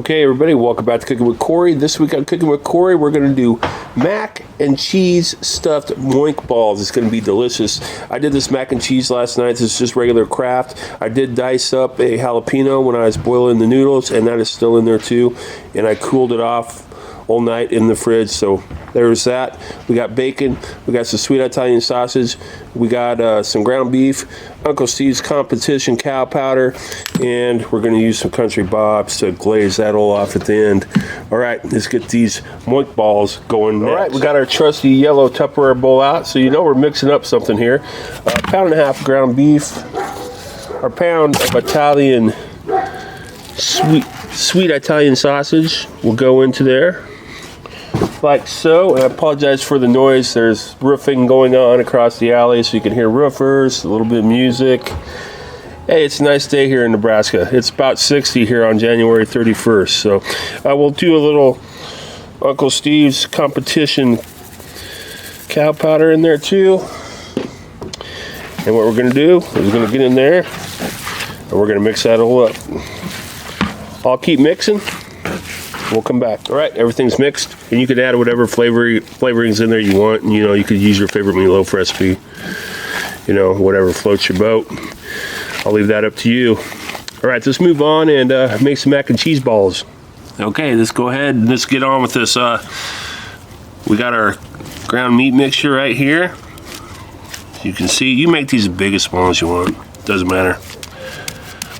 Okay, everybody, welcome back to Cooking with Corey. This week on Cooking with Corey, we're going to do mac and cheese stuffed Moink balls. It's going to be delicious. I did this mac and cheese last night. This is just regular Kraft. I did dice up a jalapeno when I was boiling the noodles, and that is still in there too. And I cooled it off all night in the fridge. So there's that. We got bacon. We got some sweet Italian sausage. We got some ground beef, Uncle Steve's competition cow powder, and we're going to use some country bobs to glaze that all off at the end. All right, let's get these Moink balls going next. All right, we got our trusty yellow Tupperware bowl out, so you know we're mixing up something here. A pound and a half of ground beef, our pound of Italian sweet Italian sausage will go into there, like so. And I apologize for the noise. There's roofing going on across the alley, so you can hear roofers, a little bit of music. Hey, it's a nice day here in Nebraska. It's about 60 here on January 31st. So I will do a little Uncle Steve's competition cow powder in there too. And what we're going to do is we're going to get in there and we're going to mix that all up. I'll keep mixing. We'll come back. All right, everything's mixed, and you could add whatever flavorings in there you want. And, you know, you could use your favorite meatloaf recipe. You know, whatever floats your boat. I'll leave that up to you. All right, let's move on and make some mac and cheese balls. Okay, let's go ahead and let's get on with this. We got our ground meat mixture right here. You can see, you make these as big as small as you want. Doesn't matter.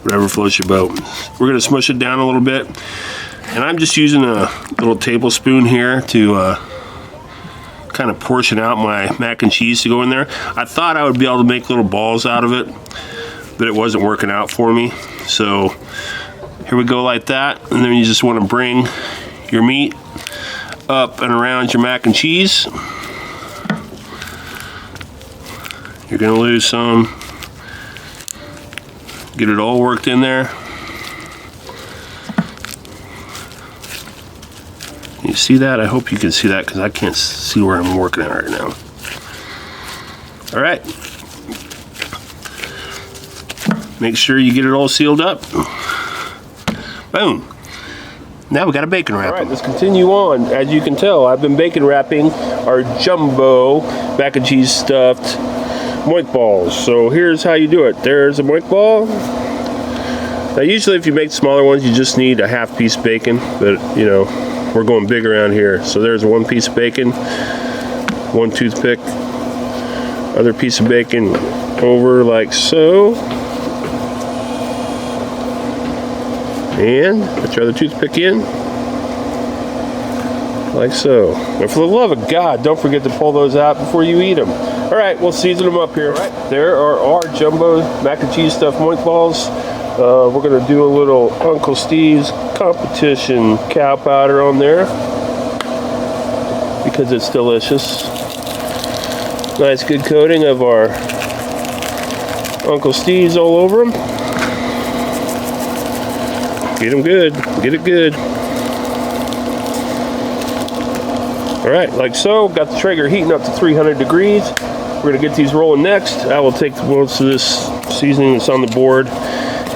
Whatever floats your boat. We're going to smush it down a little bit. And I'm just using a little tablespoon here to kind of portion out my mac and cheese to go in there. I thought I would be able to make little balls out of it, but it wasn't working out for me. So here we go like that. And then you just want to bring your meat up and around your mac and cheese. You're going to lose some. Get it all worked in there. You see that? I hope you can see that because I can't see where I'm working at right now. All right. Make sure you get it all sealed up. Boom. Now we got a bacon wrap. All right, let's continue on. As you can tell, I've been bacon wrapping our jumbo mac and cheese stuffed Moink balls. So here's how you do it. There's a Moink ball. Now usually if you make smaller ones, you just need a half piece of bacon, but you know, we're going big around here. So there's one piece of bacon, one toothpick, other piece of bacon over like so. And put your other toothpick in, like so. And for the love of God, don't forget to pull those out before you eat them. All right, we'll season them up here. All right, there are our jumbo mac and cheese stuffed Moink balls. We're going to do a little Uncle Steve's competition cow powder on there because it's delicious. Nice good coating of our Uncle Steve's all over them. Get them good. Get it good. All right, like so. Got the Traeger heating up to 300 degrees. We're going to get these rolling next. I will take most of this seasoning that's on the board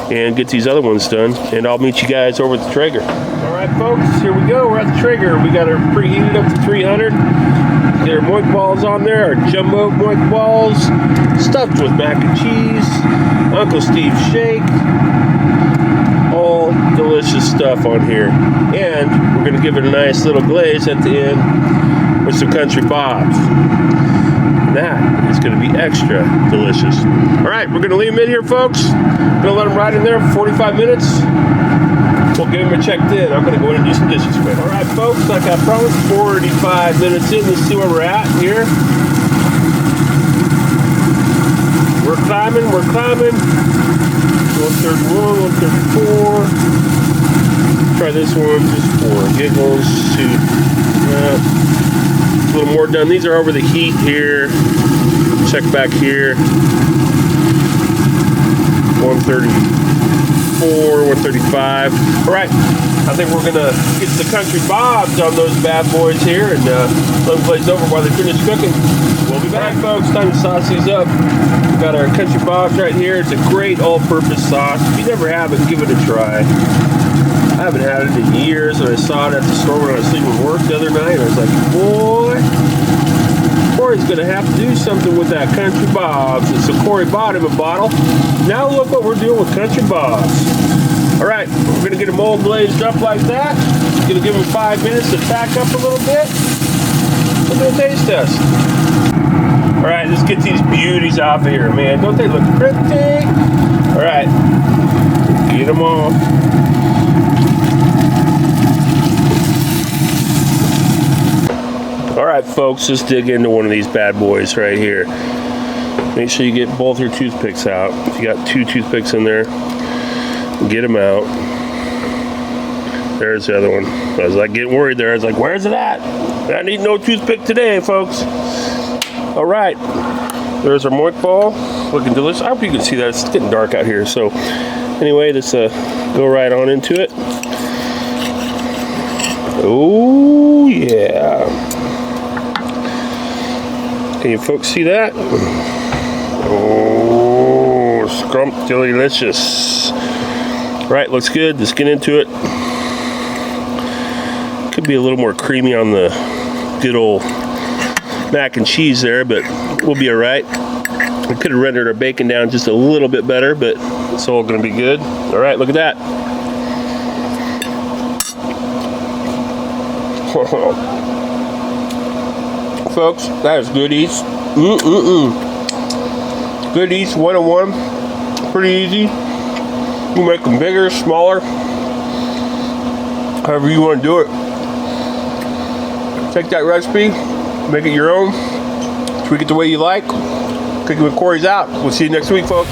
and get these other ones done, and I'll meet you guys over at the Traeger. All right, folks, here we go. We're at the Traeger. We got our preheated up to 300. Get our Moink balls on there, our jumbo Moink balls, stuffed with mac and cheese, Uncle Steve's shake, all delicious stuff on here. And we're gonna give it a nice little glaze at the end with some country bobs. That is going to be extra delicious. All right, we're going to leave them in here, folks. Going to let them ride in there for 45 minutes. We'll get them checked in. I'm going to go in and do some dishes for you. All right, folks, like I promised, 45 minutes in. Let's see where we're at here. We're climbing, we're climbing. 131, 134. Try this one just for giggles. A little more done. These are over the heat here. Check back here. 134, 135. All right, I think we're gonna get the country bobs on those bad boys here and let them glaze over while they finish cooking. We'll be back, folks. Time to sauce these up. We've got our country bobs right here. It's a great all-purpose sauce. If you never have it, give it a try. I haven't had it in years, and I saw it at the store when I was leaving work the other night, and I was like, boy, Corey's going to have to do something with that Country Bob's. And so Corey bought him a bottle. Now look what we're doing with Country Bob's. All right, we're going to get them all glazed up like that. Going to give them 5 minutes to pack up a little bit. We'll do a taste test. All right, let's get these beauties off of here, man. Don't they look pretty? All right, get them off. All right, folks, let's dig into one of these bad boys right here. Make sure you get both your toothpicks out. If you got 2 toothpicks in there, get them out. There's the other one. I was like getting worried there. I was like, where's it at? I need no toothpick today, folks. All right, there's our Moink ball. Looking delicious. I hope you can see that. It's getting dark out here. So anyway, let's go right on into it. Oh, yeah. Can you folks see that? Oh, scrumptious. Right, looks good. Let's get into it. Could be a little more creamy on the good old mac and cheese there, but we'll be all right. We could have rendered our bacon down just a little bit better, but it's all going to be good. All right, look at that. Folks, that is good eats. Good eats 101. Pretty easy. You make them bigger, smaller, however you want to do it. Take that recipe, make it your own, tweak it the way you like. Cooking with Corey's out. We'll see you next week, folks.